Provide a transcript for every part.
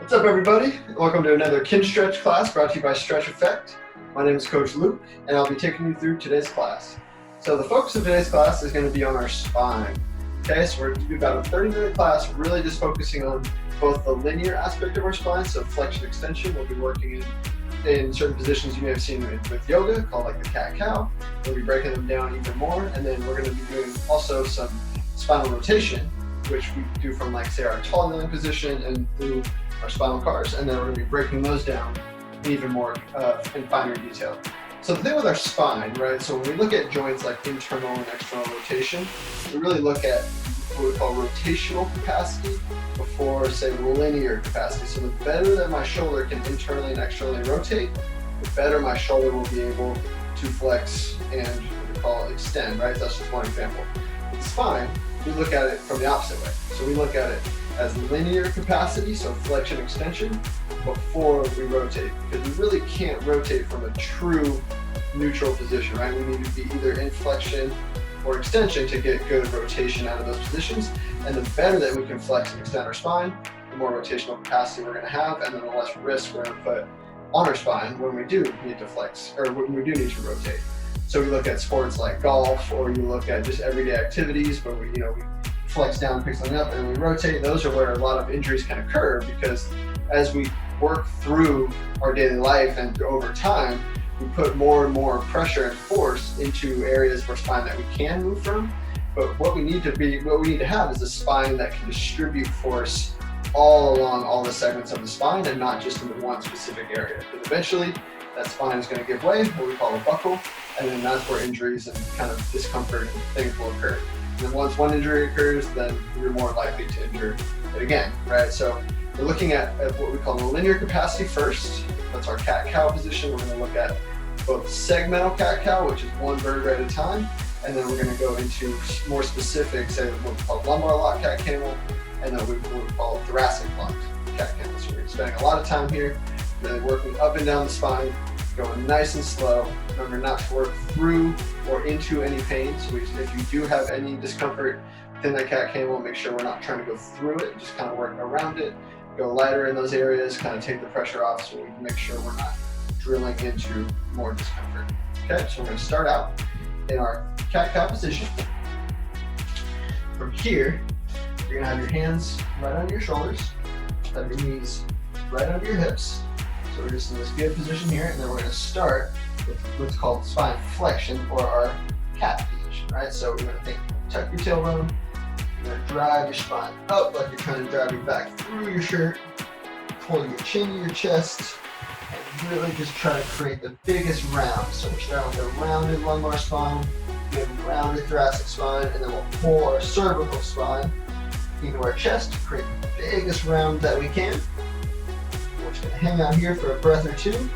What's up, everybody? Welcome to another Kinstretch class brought to you by Stretch Effect. My name is Coach Luke, and I'll be taking you through today's class. So the focus of today's class is going to be on our spine. Okay, so we're going to do about a 30-minute class, really just focusing on both the linear aspect of our spine, so flexion extension. We'll be working in certain positions you may have seen with yoga, called like the cat-cow. We'll be breaking them down even more, and then we're going to be doing also some spinal rotation, which we do from, like, say, our tall kneeling position and through our spinal cars, and then we're going to be breaking those down in even more in finer detail. So the thing with our spine, right, so when we look at joints like internal and external rotation, we really look at what we call rotational capacity before, say, linear capacity. So the better that my shoulder can internally and externally rotate, the better my shoulder will be able to flex and what we call extend, right? That's just one example. With the spine, we look at it from the opposite way. So we look at it as linear capacity, so flexion extension, before we rotate, because we really can't rotate from a true neutral position, right? We need to be either in flexion or extension to get good rotation out of those positions. And the better that we can flex and extend our spine, the more rotational capacity we're going to have, and then the less risk we're going to put on our spine when we do need to flex, or when we do need to rotate. So we look at sports like golf, or you look at just everyday activities where we flex down, pick something up, and we rotate. Those are where a lot of injuries can occur, because as we work through our daily life and over time, we put more and more pressure and force into areas of our spine that we can move from. But what we need to have is a spine that can distribute force all along all the segments of the spine and not just into one specific area. Because eventually that spine is going to give way, what we call a buckle, and then that's where injuries and kind of discomfort and things will occur. And then once one injury occurs, then you're more likely to injure it again, right? So we're looking at what we call the linear capacity first. That's our cat-cow position. We're going to look at both segmental cat-cow, which is one vertebra at a time, and then we're going to go into more specific, say what we call lumbar lock cat-camel, and then what we call thoracic lock cat-camel. So we're spending a lot of time here, really working up and down the spine, going nice and slow. Remember not to work through or into any pain. So if you do have any discomfort within that cat-camel, make sure we're not trying to go through it, just kind of work around it, go lighter in those areas, kind of take the pressure off so we can make sure we're not drilling into more discomfort. Okay, so we're going to start out in our cat-cow position. From here, you're going to have your hands right under your shoulders, have your knees right under your hips. So we're just in this good position here, and then we're going to start with what's called spine flexion, or our cat position, right? So we're going to tuck your tailbone, you're going to drive your spine up like you're trying to drive your back through your shirt, pull your chin to your chest, and really just try to create the biggest round. So we're starting with a rounded lumbar spine, we have a rounded thoracic spine, and then we'll pull our cervical spine into our chest to create the biggest round that we can. We're just going to hang out here for a breath or two.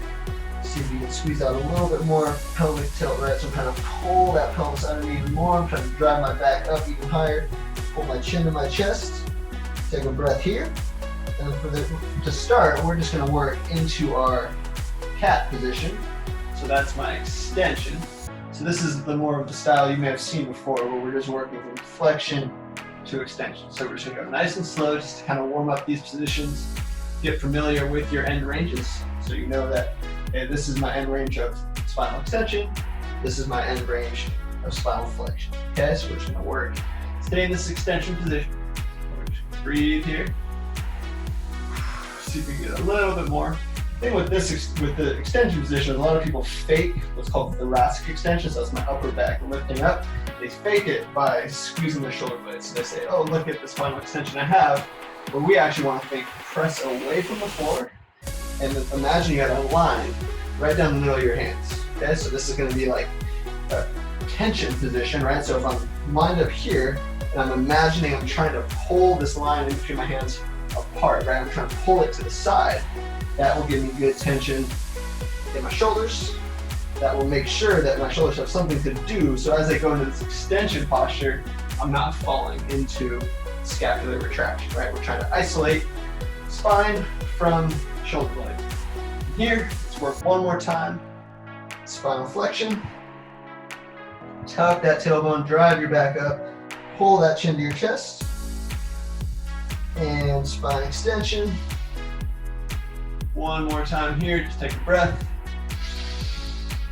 See if you can squeeze out a little bit more pelvic tilt, right? So I'm trying to pull that pelvis under me even more. I'm trying to drive my back up even higher. Pull my chin to my chest. Take a breath here. And to start, we're just going to work into our cat position. So that's my extension. So this is the more of the style you may have seen before, where we're just working from flexion to extension. So we're just going to go nice and slow, just to kind of warm up these positions. Get familiar with your end ranges, so you know that, hey, this is my end range of spinal extension, this is my end range of spinal flexion. Okay, so we're just going to work. Stay in this extension position. We're just going to breathe here. See if we can get a little bit more. The thing with the extension position, a lot of people fake what's called thoracic extension. So that's my upper back lifting up. They fake it by squeezing their shoulder blades. So they say, oh, look at the spinal extension I have. But we actually want to think press away from the floor, and then imagine you have a line right down the middle of your hands. Okay, so this is going to be like a tension position, right? So if I'm lined up here and I'm imagining I'm trying to pull this line in between my hands apart, right? I'm trying to pull it to the side. That will give me good tension in my shoulders. That will make sure that my shoulders have something to do. So as I go into this extension posture, I'm not falling into scapular retraction, right? We're trying to isolate spine from shoulder blade. Here, let's work one more time. Spinal flexion. Tuck that tailbone, drive your back up, pull that chin to your chest, and spine extension. One more time here, just take a breath.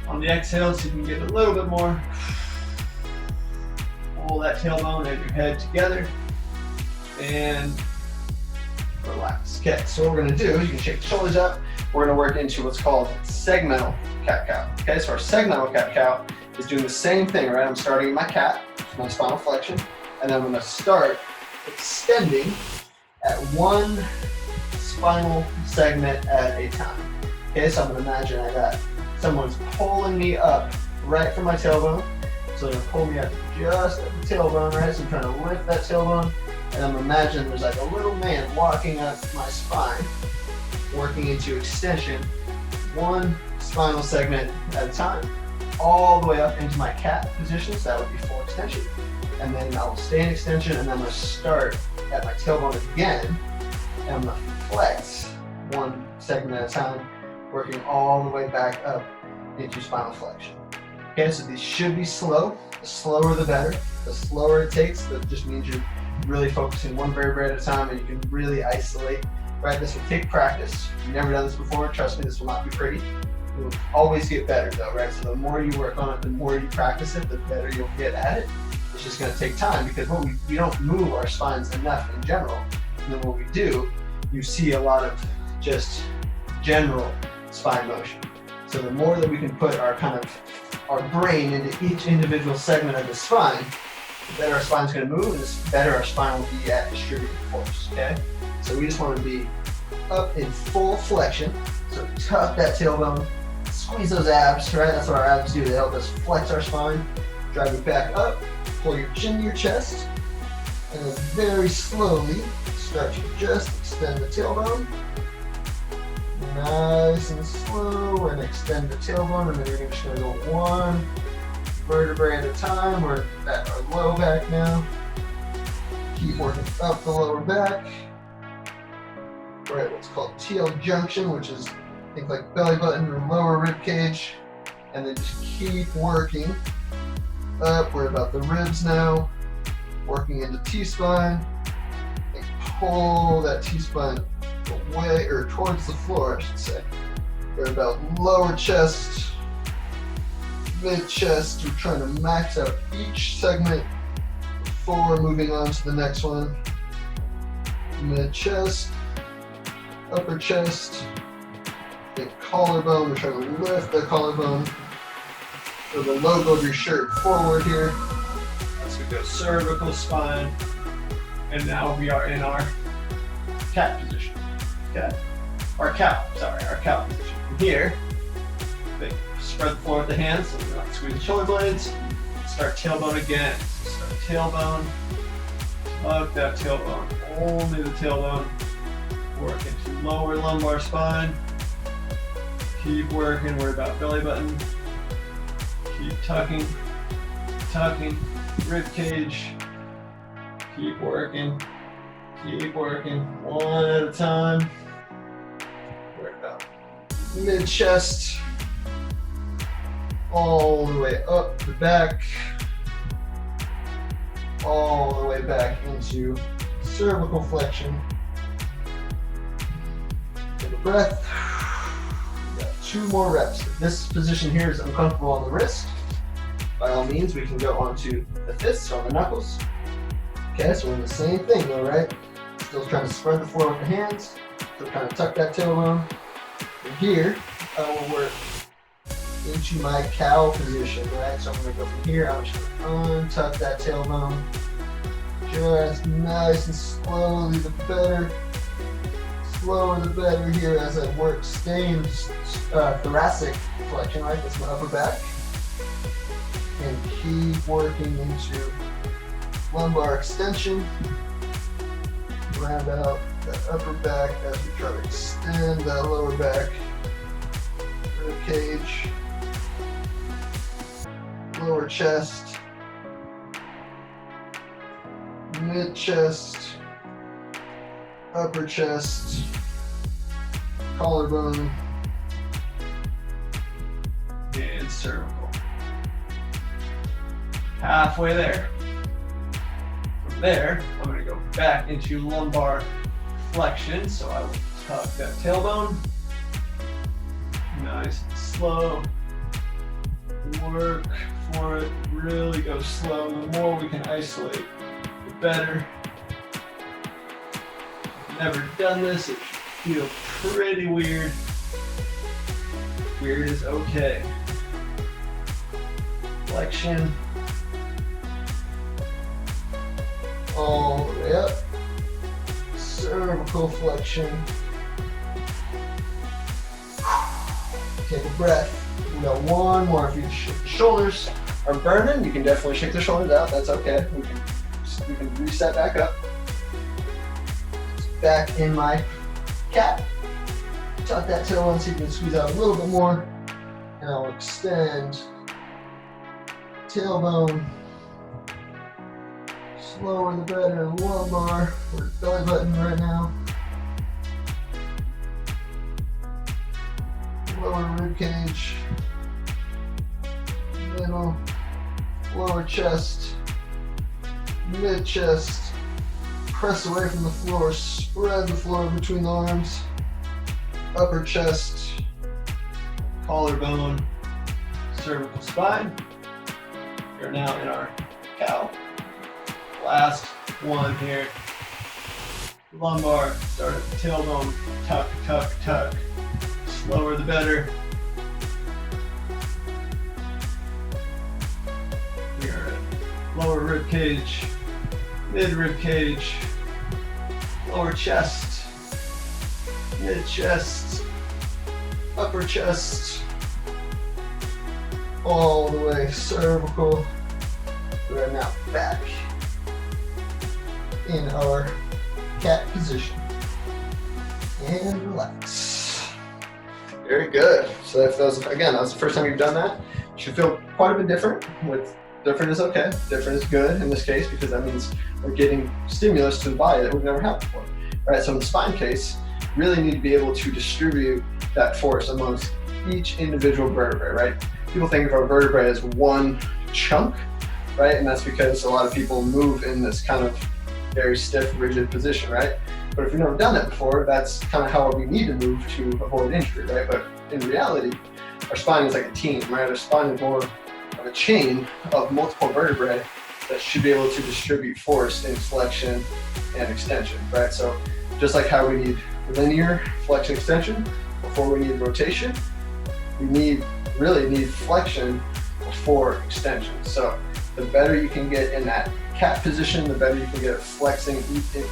On the exhale, so you can get a little bit more. Pull that tailbone and your head together and relax. Okay, so what we're gonna do is you can shake the shoulders up. We're gonna work into what's called segmental cat-cow. Okay, so our segmental cat-cow is doing the same thing, right? I'm starting in my cat, my spinal flexion, and then I'm gonna start extending at one spinal segment at a time. Okay, so I'm gonna imagine I got someone's pulling me up right from my tailbone. So they're gonna pull me up just at the tailbone, right? So I'm trying to lift that tailbone, and I'm imagining there's like a little man walking up my spine, working into extension, one spinal segment at a time, all the way up into my cat position, so that would be full extension. And then I'll stay in extension, and then I'm gonna start at my tailbone again, and I'm gonna flex one segment at a time, working all the way back up into spinal flexion. Okay, so these should be slow. The slower the better. The slower it takes, that just means you're really focusing one vertebrae at a time and you can really isolate. Right, this will take practice. If you've never done this before, trust me, this will not be pretty. It will always get better though, right? So the more you work on it, the more you practice it, the better you'll get at it. It's just gonna take time because we don't move our spines enough in general. And then when we do, you see a lot of just general spine motion. So the more that we can put our brain into each individual segment of the spine, the better our spine's going to move, and the better our spine will be at distributed force. Okay, so we just want to be up in full flexion. So tuck that tailbone, squeeze those abs. Right, that's what our abs do. They help us flex our spine. Drive it back up. Pull your chin to your chest, and then very slowly start to just extend the tailbone. Nice and slow. We're going to extend the tailbone, and then you're just going to go one vertebrae at a time. We're at our low back now. Keep working up the lower back. We're at what's called TL junction, which is think like belly button or lower rib cage. And then just keep working up. We're about the ribs now. Working into T-spine. And pull that T-spine away, or towards the floor, I should say. We're about lower chest, mid chest. We're trying to max out each segment before moving on to the next one. Mid chest, upper chest, big collarbone. We're trying to lift the collarbone, or the logo of your shirt forward here. As we go cervical spine, and now we are in our cat position. Okay. Our cow position. From here, spread the floor with the hands, so we're not squeeze the shoulder blades. Start tailbone again. Start tailbone, tuck that tailbone, only the tailbone. Work into lower lumbar spine. Keep working, worry about belly button. Keep tucking, rib cage. Keep working, one at a time. Mid chest, all the way up the back, all the way back into cervical flexion. Take a breath. We got 2 more reps. If this position here is uncomfortable on the wrist, by all means, we can go onto the fists or the knuckles. Okay, so we're in the same thing though, right? Still trying to spread the floor with the hands. Still trying to tuck that tailbone. From here, I will work into my cow position, right? So I'm going to go from here. I'm just going to untuck that tailbone. Just nice and slowly, the better. Slower the better here as I work. Stay in thoracic flexion, right? That's my upper back. And keep working into lumbar extension. Round out that upper back as we try to extend that lower back. Rib cage, lower chest, mid chest, upper chest, collarbone, and cervical. Halfway there. From there, I'm going to go back into lumbar flexion. So I will tuck that tailbone, Nice and slow. Work for it. Really go slow. The more we can isolate, the better. Never done this, it should feel pretty weird. Weird is okay. Flexion. All the way up. Cervical flexion. Take a breath. We got one more. If your shoulders are burning, you can definitely shake the shoulders out. That's okay. We can reset back up. Back in my cat. Tuck that tailbone so you can squeeze out a little bit more. And I'll extend tailbone. Slower the better. Lumbar. We're belly button right now. Lower rib cage. Middle. Lower chest. Mid chest. Press away from the floor, spread the floor between the arms, upper chest, collarbone, cervical spine. We're now in our cow. Last one here. Lumbar, start at the tailbone, tuck, tuck, tuck. Slower the better. We are at lower rib cage, mid rib cage, lower chest, mid chest, upper chest, all the way cervical. We are now back in our cat position. And relax. Very good. So if that was the first time you've done that, you should feel quite a bit different. Different is okay. Different is good in this case because that means we're getting stimulus to the body that we've never had before. Right? So in the spine case, really need to be able to distribute that force amongst each individual vertebrae, right? People think of our vertebrae as one chunk, right? And that's because a lot of people move in this kind of very stiff, rigid position, right? But if you've never done that before, that's kind of how we need to move to avoid injury, right? But in reality, our spine is like a team, right? Our spine is more of a chain of multiple vertebrae that should be able to distribute force in flexion and extension, right? So just like how we need linear flexion extension before we need rotation, we really need flexion before extension. So the better you can get in that cat position, the better you can get at flexing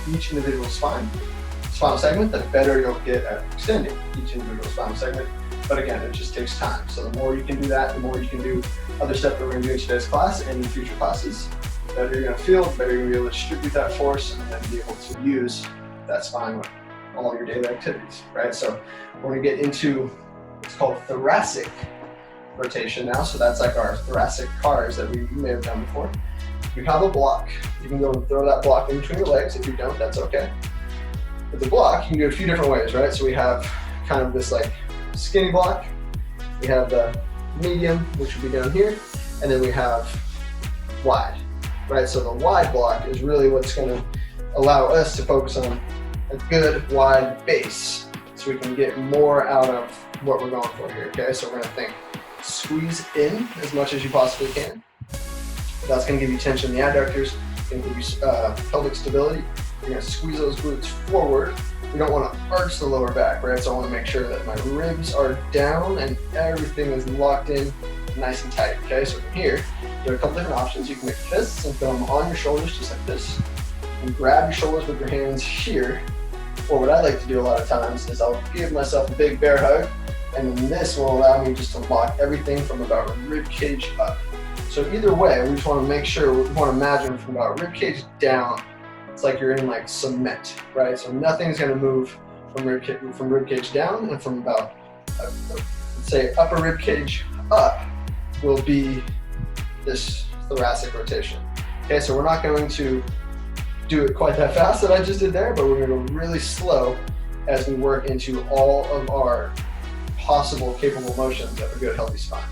each individual spinal segment, the better you'll get at extending each individual spinal segment. But again, it just takes time. So the more you can do that, the more you can do other stuff that we're going to do in today's class and in future classes, the better you're going to feel, the better you're going to be able to distribute that force and then be able to use that spine with all your daily activities, right? So we're going to get into what's called thoracic rotation now. So that's like our thoracic cars that you may have done before. You have a block. You can go and throw that block in between your legs. If you don't, that's okay. With the block, you can do it a few different ways, right? So we have kind of this like skinny block. We have the medium, which will be down here. And then we have wide, right? So the wide block is really what's going to allow us to focus on a good wide base so we can get more out of what we're going for here, okay? So we're going to think squeeze in as much as you possibly can. That's going to give you tension in the adductors, going to give you pelvic stability. You're going to squeeze those glutes forward. We don't want to arch the lower back, right? So I want to make sure that my ribs are down and everything is locked in nice and tight, okay? So from here, there are a couple different options. You can make fists and put them on your shoulders just like this. You can grab your shoulders with your hands here. Or what I like to do a lot of times is I'll give myself a big bear hug, and then this will allow me just to lock everything from about rib cage up. So either way, we just want to make sure, we want to imagine from about rib cage down, it's like you're in like cement, right? So nothing's going to move from rib cage down, and from about, let's say upper rib cage up will be this thoracic rotation. Okay, so we're not going to do it quite that fast that I just did there, but we're going to go really slow as we work into all of our possible capable motions of a good healthy spine.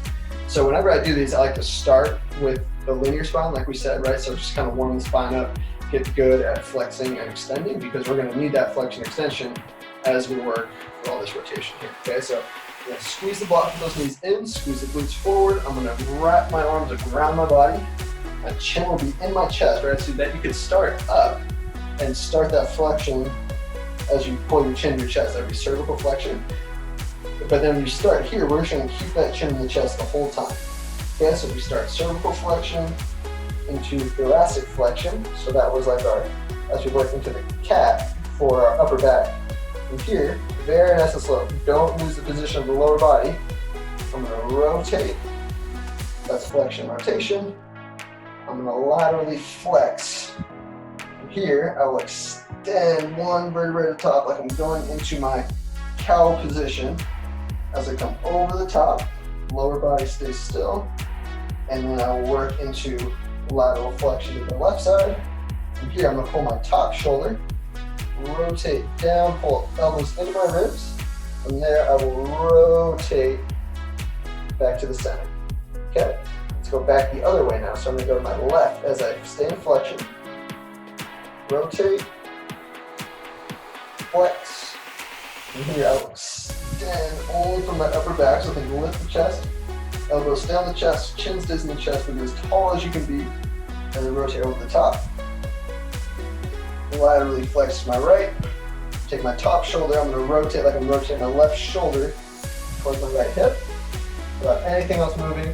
So whenever I do these, I like to start with the linear spine, like we said, right? So just kind of warm the spine up, get good at flexing and extending, because we're going to need that flexion extension as we work for all this rotation here. Okay, so I'm gonna squeeze the block with those knees in, squeeze the glutes forward. I'm gonna wrap my arms around my body. My chin will be in my chest, right? So that you can start up and start that flexion as you pull your chin to your chest. That'd be cervical flexion. But then when you start here, we're just gonna keep that chin in the chest the whole time. Okay, so we start cervical flexion into thoracic flexion. So that was like our, as we work into the cat for our upper back. From here, very nice and slow. Don't lose the position of the lower body. I'm gonna rotate. That's flexion rotation. I'm gonna laterally flex. From here, I will extend one vertebrae at the top like I'm going into my cow position. As I come over the top, lower body stays still. And then I will work into lateral flexion to the left side. From here, I'm gonna pull my top shoulder, rotate down, pull elbows into my ribs. From there, I will rotate back to the center. Okay, let's go back the other way now. So I'm gonna go to my left as I stay in flexion, rotate, flex. And here I will extend only from my upper back, so I can lift the chest. Elbows stay on the chest, chin stays in the chest, but as tall as you can be. And then rotate over the top. Laterally flex to my right. Take my top shoulder, I'm gonna rotate like I'm rotating my left shoulder towards my right hip without anything else moving.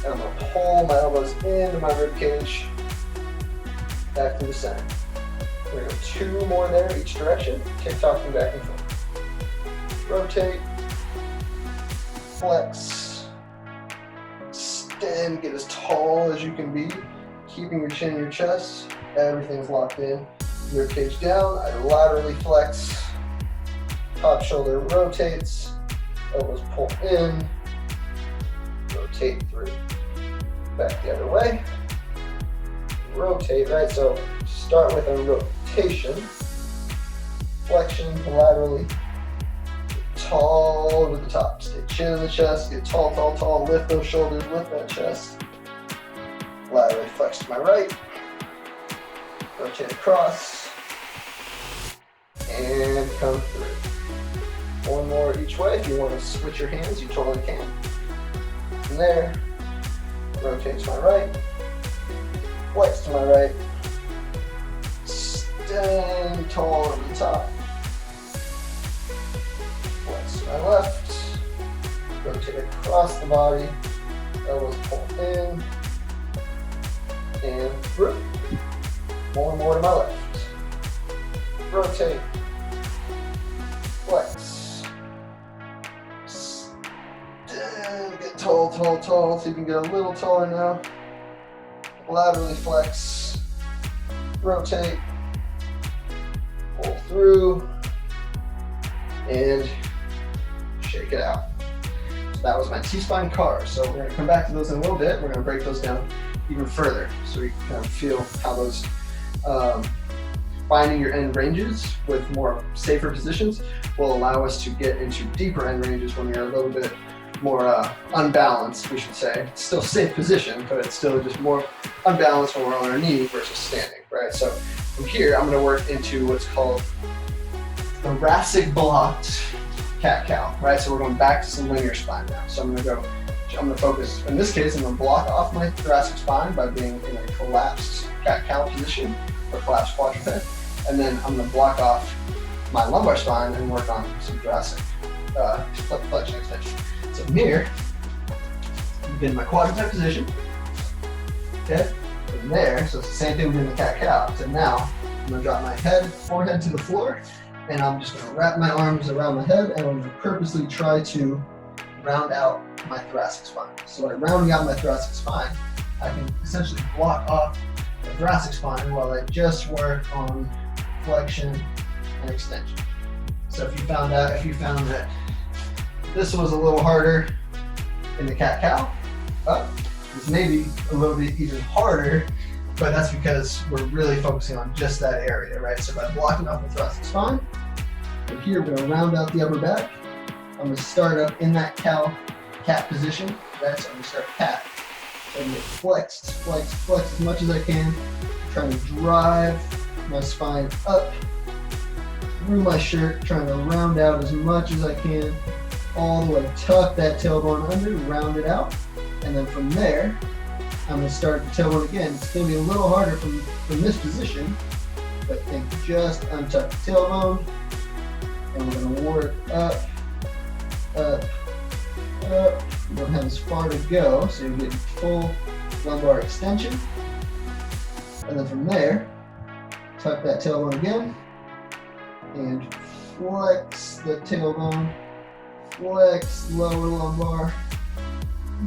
And I'm gonna pull my elbows into my rib cage, back to the center. We're gonna go 2 more there each direction, tick-tocking back and forth. Rotate, flex, extend, get as tall as you can be, keeping your chin in your chest, everything's locked in. Rib cage down, I laterally flex, top shoulder rotates, elbows pull in, rotate through. Back the other way, rotate, right? So start with a rotation, flexion laterally, tall over the top, stay chin in the chest, get tall, tall, tall, lift those shoulders, lift that chest, laterally flex to my right, rotate across, and come through. 1 more each way. If you want to switch your hands, you totally can. From there, rotate to my right, flex to my right, stand tall over the top, flex to my left, rotate across the body, elbows pull in, and through. 1 more to my left, rotate, flex, stand, get tall, tall, tall, so you can get a little taller now, laterally flex, rotate, pull through, and shake it out. So that was my T-spine cars. So we're gonna come back to those in a little bit. We're gonna break those down even further so you can kind of feel how those finding your end ranges with more safer positions will allow us to get into deeper end ranges when you're a little bit more unbalanced, we should say. It's still safe position, but it's still just more unbalanced when we're on our knee versus standing, right? So from here, I'm gonna work into what's called thoracic blocked cat-cow, right? So we're going back to some linear spine now. So I'm gonna focus, in this case, I'm gonna block off my thoracic spine by being in a collapsed cat-cow position or collapsed quadruped. And then I'm gonna block off my lumbar spine and work on some thoracic flexion extension. So from here, I'm in my quadruped position, okay? From there, so it's the same thing we did in the cat-cow. So now, I'm gonna drop my forehead to the floor, and I'm just gonna wrap my arms around my head, and I'm gonna purposely try to round out my thoracic spine. So by rounding out my thoracic spine, I can essentially block off the thoracic spine while I just work on flexion and extension. So if you found that this was a little harder in the cat-cow, this may be a little bit even harder, but that's because we're really focusing on just that area, right? So by blocking off the thoracic spine, from here we're gonna round out the upper back. I'm gonna start up in that cat position, right? So I'm gonna start cat. So I'm gonna get flexed, flex, flex as much as I can. I'm trying to drive my spine up through my shirt, trying to round out as much as I can all the way. Tuck that tailbone under, round it out. And then from there, I'm going to start the tailbone again. It's going to be a little harder from this position, but think just untuck the tailbone. And we're going to work up, up, up. You don't have as far to go, so you're getting full lumbar extension. And then from there, tuck that tailbone again and flex the tailbone, flex lower lumbar,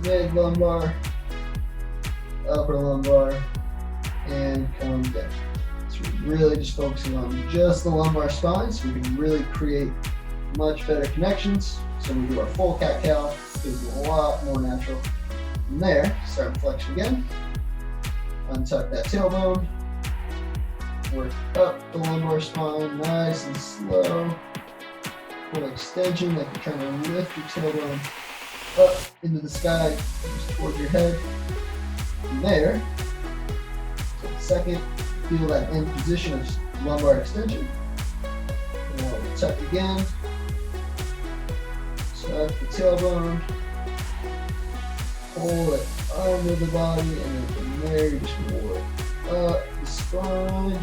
mid lumbar, upper lumbar, and come down. So we're really just focusing on just the lumbar spine so we can really create much better connections. So we do our full cat-cow, it's a lot more natural. From there, start flexion again, untuck that tailbone, work up the lumbar spine nice and slow, full extension like you're trying to lift your tailbone up into the sky, just towards your head. From there, take a second, feel that end position of lumbar extension. And now we'll tuck again, tuck the tailbone, pull it under the body, and then from there you just work up the spine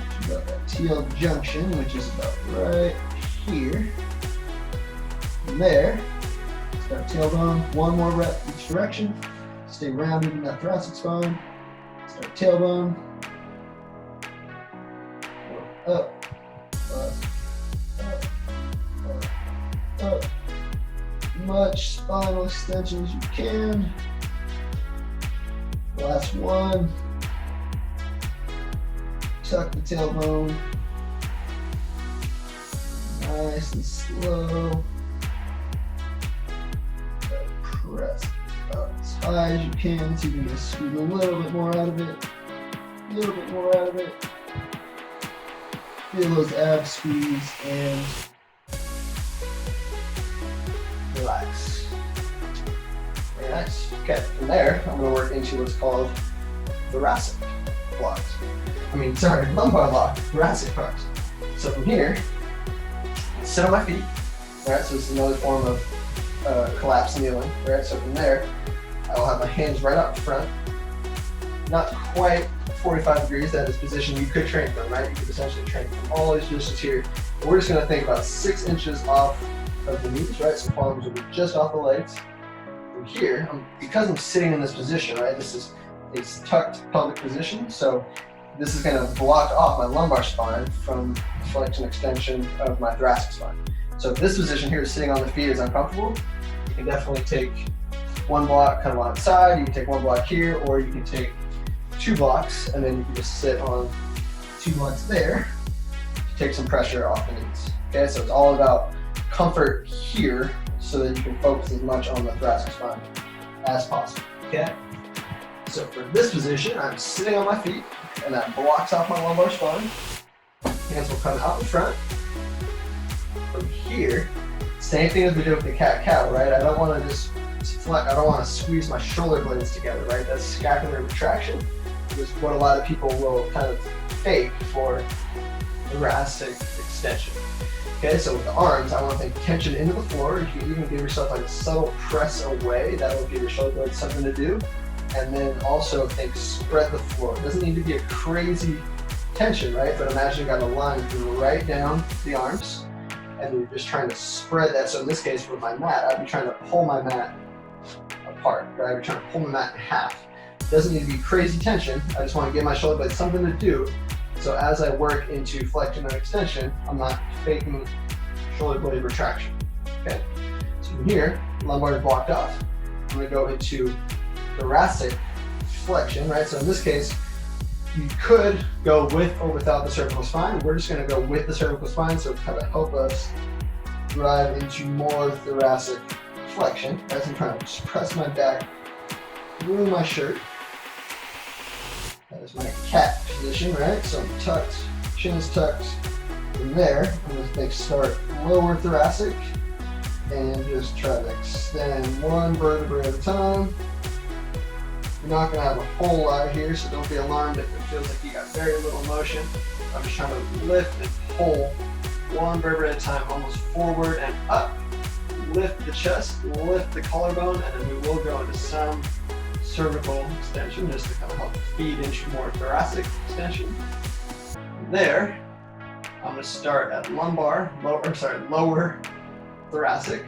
to about that TL junction, which is about right here. From there, start tailbone, one more rep each direction. Stay rounded in that thoracic spine. Start tailbone. Work up, up, up, up, up. Much spinal extension as you can. Last one. Tuck the tailbone. Nice and slow. Press up as high as you can so you can just squeeze a little bit more out of it. A little bit more out of it. Feel those abs squeeze and relax. Very nice. Okay, from there, I'm going to work into what's called thoracic blocks. Lumbar lock, thoracic blocks. So from here, sit on my feet. Right, so this is another form of collapse kneeling. Right, so from there, I will have my hands right up front, not quite 45 degrees. That is position you could train from. Right, you could essentially train from all these positions here. But we're just going to think about 6 inches off of the knees, right? So palms will be just off the legs. From here, because I'm sitting in this position, right? This is a tucked pelvic position, so this is going to block off my lumbar spine from flexion extension of my thoracic spine. So if this position here is sitting on the feet is uncomfortable, you can definitely take one block kind of on the side, you can take one block here, or you can take 2 blocks and then you can just sit on 2 blocks there to take some pressure off the knees. Okay, so it's all about comfort here so that you can focus as much on the thoracic spine as possible. Okay, so for this position, I'm sitting on my feet and that blocks off my lumbar spine. Hands will come out in front. From here, same thing as we did with the cat-cow, right? I don't want to just flex, I don't want to squeeze my shoulder blades together, right? That's scapular retraction, which is what a lot of people will kind of fake for thoracic extension. Okay, so with the arms, I want to think tension into the floor. You can even give yourself like a subtle press away. That will give your shoulder blades something to do. And then also think spread the floor. It doesn't need to be a crazy tension, right? But imagine you got a line right down the arms and you're just trying to spread that. So in this case, with my mat, I'd be trying to pull my mat apart, right? I'd be trying to pull my mat in half. It doesn't need to be crazy tension. I just want to give my shoulder blades something to do. So as I work into flexion and extension, I'm not faking shoulder blade retraction. Okay. So from here, lumbar is blocked off. I'm going to go into thoracic flexion, right? So in this case, you could go with or without the cervical spine. We're just going to go with the cervical spine, so kind of help us drive into more thoracic flexion. As I'm trying to just press my back through my shirt. That is my cat position, right? So I'm tucked, chin's tucked. From there, I'm going to start lower thoracic and just try to extend one vertebrae at a time. You're not going to have a whole lot here, so don't be alarmed if it feels like you got very little motion. I'm just trying to lift and pull one vertebrae at a time, almost forward and up. Lift the chest, lift the collarbone, and then we will go into some cervical extension just to kind of help feed into more thoracic extension. From there, I'm going to start at lower thoracic.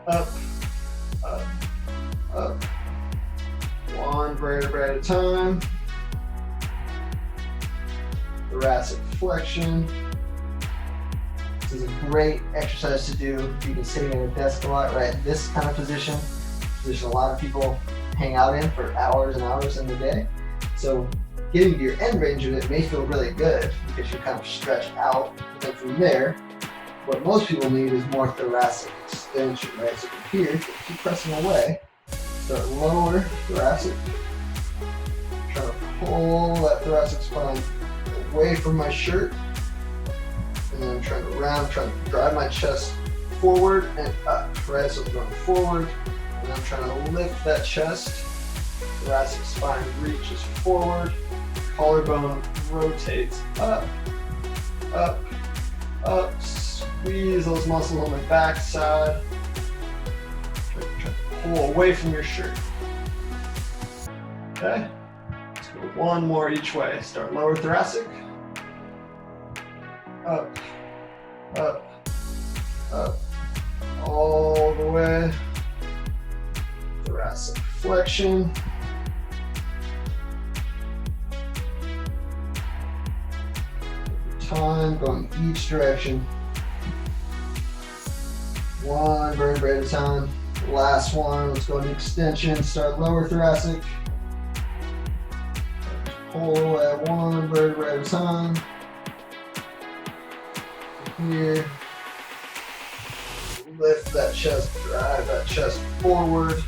Up, up, up. One vertebrae at a time. Thoracic flexion. This is a great exercise to do if you've been sitting at a desk a lot, right? This kind of position a lot of people hang out in for hours and hours in the day. So getting to your end range of it may feel really good because you're kind of stretched out. But then from there, what most people need is more thoracic extension, right? So from here, keep pressing away. Start lower thoracic. Trying to pull that thoracic spine away from my shirt. And then I'm trying to round, trying to drive my chest forward and up, right? So I'm going forward, and I'm trying to lift that chest. Thoracic spine reaches forward. Collarbone rotates up, up, up. Squeeze those muscles on the back side. Try to pull away from your shirt. Okay? Let's go one more each way. Start lower thoracic. Up, up, up. All the way. Thoracic flexion. Time going each direction. One vertebrae at a time. Last one, let's go into extension. Start lower thoracic. Pull at one vertebrae at a time. Here. Lift that chest, drive that chest forward.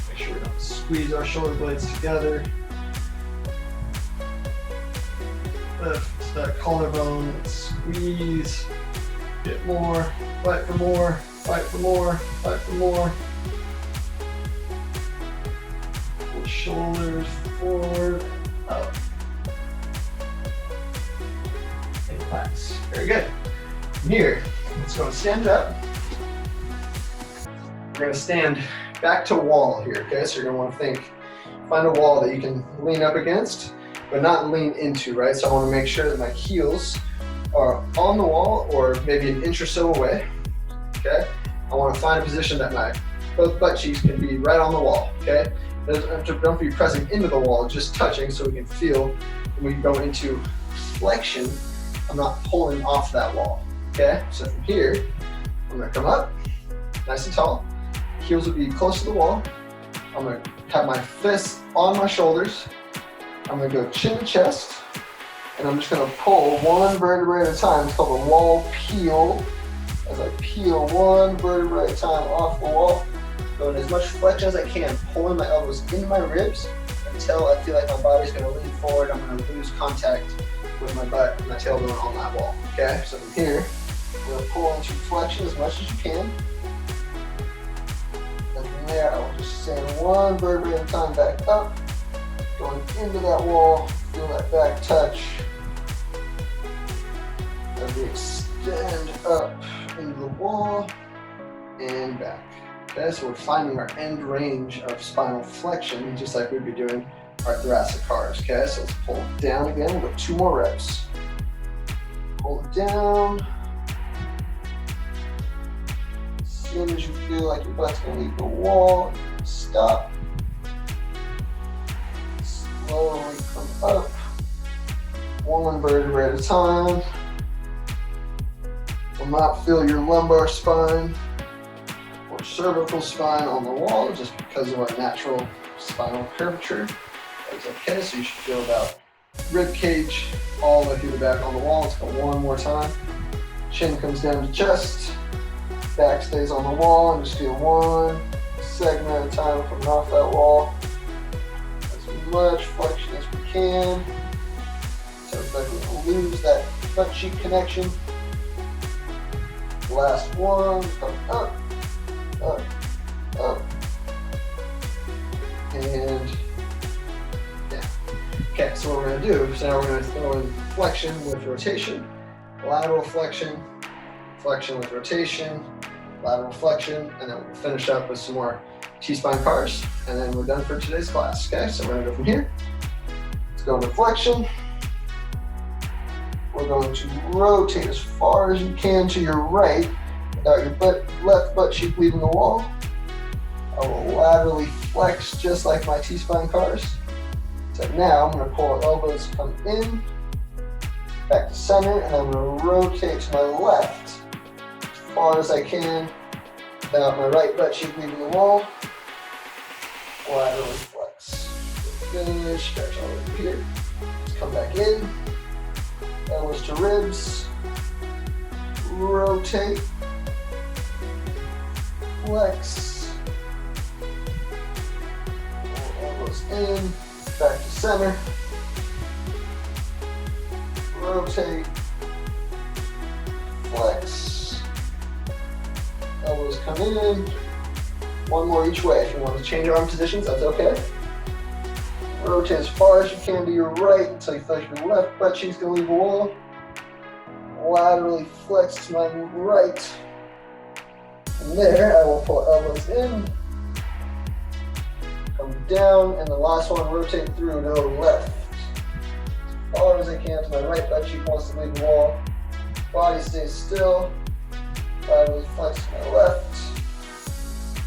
Make sure we don't squeeze our shoulder blades together. Lift that collarbone, squeeze. Get more, fight for more, fight for more, fight for more. Pull shoulders forward, up. And relax. Very good. From here, let's go and stand up. We're going to stand back to wall here, okay? So you're going to want to find a wall that you can lean up against, but not lean into, right? So I want to make sure that my heels are on the wall or maybe an inch or so away, okay? I want to find a position that my both butt cheeks can be right on the wall, okay? Don't be pressing into the wall, just touching so we can feel when we go into flexion, I'm not pulling off that wall, okay? So from here, I'm gonna come up, nice and tall. Heels will be close to the wall. I'm gonna have my fists on my shoulders. I'm gonna go chin to chest. And I'm just gonna pull one vertebrae at a time. It's called a wall peel. As I peel one vertebrae at a time off the wall, going as much flexion as I can, pulling my elbows into my ribs until I feel like my body's gonna lean forward. I'm gonna lose contact with my butt and my tailbone on that wall, okay? So from here, we're gonna pull into flexion as much as you can. And from there, I will just send one vertebrae at a time back up, going into that wall, feel that back touch. As we extend up into the wall and back. Okay, so we're finding our end range of spinal flexion, just like we'd be doing our thoracic cars. Okay, so let's pull it down again. We'll go 2 more reps. Pull it down. As soon as you feel like your butt's gonna leave the wall, stop. Slowly come up. One vertebrae at a time. Will not feel your lumbar spine or cervical spine on the wall just because of our natural spinal curvature. That's okay, so you should feel about rib cage all the way through the back on the wall. Let's go one more time. Chin comes down to chest, back stays on the wall, and just feel one segment at a time coming off that wall. As much flexion as we can. So that we don't lose that butt cheek connection. Last one, come up, up, up, and yeah. Okay, so what we're gonna do is now we're gonna throw in flexion with rotation, lateral flexion, flexion with rotation, lateral flexion, and then we'll finish up with some more T-spine cars, and then we're done for today's class. Okay, so we're gonna go from here. Let's go into flexion. We're going to rotate as far as you can to your right without your left butt cheek leaving the wall. I will laterally flex just like my T-spine cars. So now I'm going to pull our elbows, come in, back to center, and I'm going to rotate to my left as far as I can without my right butt cheek leaving the wall. Laterally flex. Good, stretch all over here. Let's come back in. Elbows to ribs. Rotate. Flex. Elbows in. Back to center. Rotate. Flex. Elbows come in. One more each way. If you want to change arm positions, that's okay. Rotate as far as you can to your right until you feel like your left butt cheek's gonna leave the wall. Laterally flex to my right. From there, I will pull elbows in, come down, and the last one, rotate through to the left. As far as I can to my right butt cheek wants to leave the wall. Body stays still. Laterally flex to my left.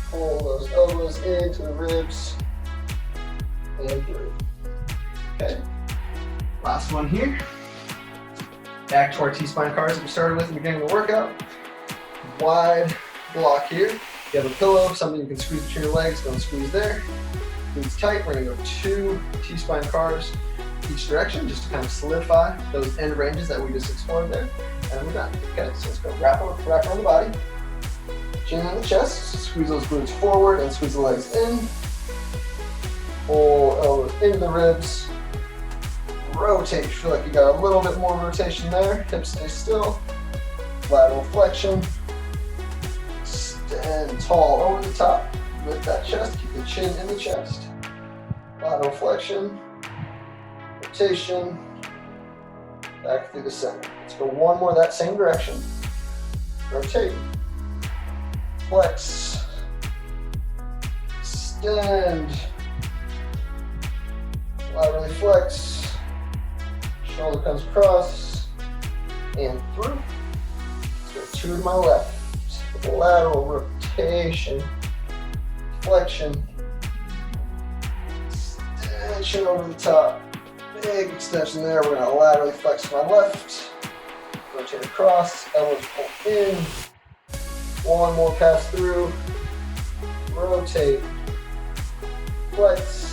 Pull those elbows into the ribs. And through. Okay. Last one here. Back to our T-spine cars that we started with in the beginning of the workout. Wide block here. You have a pillow, something you can squeeze between your legs. Don't squeeze there. Squeeze tight. We're going to go 2 T-spine cars each direction just to kind of solidify those end ranges that we just explored there. And we're done. Okay, so let's go wrap around the body. Chin on the chest. Squeeze those glutes forward and squeeze the legs in. Pull elbows into the ribs. Rotate. Feel like you got a little bit more rotation there. Hips stay still. Lateral flexion. Stand tall over the top. Lift that chest. Keep the chin in the chest. Lateral flexion. Rotation. Back through the center. Let's go one more that same direction. Rotate. Flex. Extend. Laterally flex, shoulder comes across, and through. Let's go 2 to my left. Lateral rotation, flexion, extension over the top. Big extension there. We're going to laterally flex to my left, rotate across, elbows pull in. One more pass through, rotate, flex.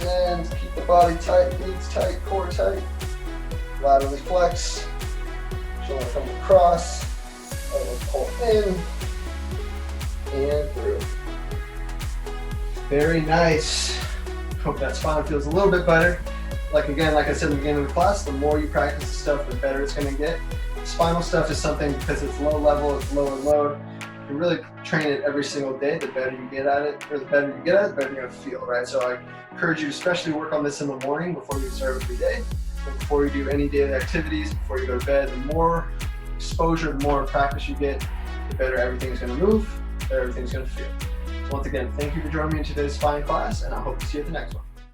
And keep the body tight, glutes tight, core tight. Laterally flex. Shoulder comes across. Elbows pull in and through. Very nice. Hope that spine feels a little bit better. Like I said in the beginning of the class, the more you practice the stuff, the better it's going to get. Spinal stuff is something, because it's low level, it's lower load. If you really train it every single day, the better you get at it, or the better you get at it, the better you're going to feel, right? So I encourage you to especially work on this in the morning before you start every day, before you do any daily activities, before you go to bed. The more exposure, the more practice you get, the better everything's going to move, the better everything's going to feel. So once again, thank you for joining me in today's spine class, and I hope to see you at the next one.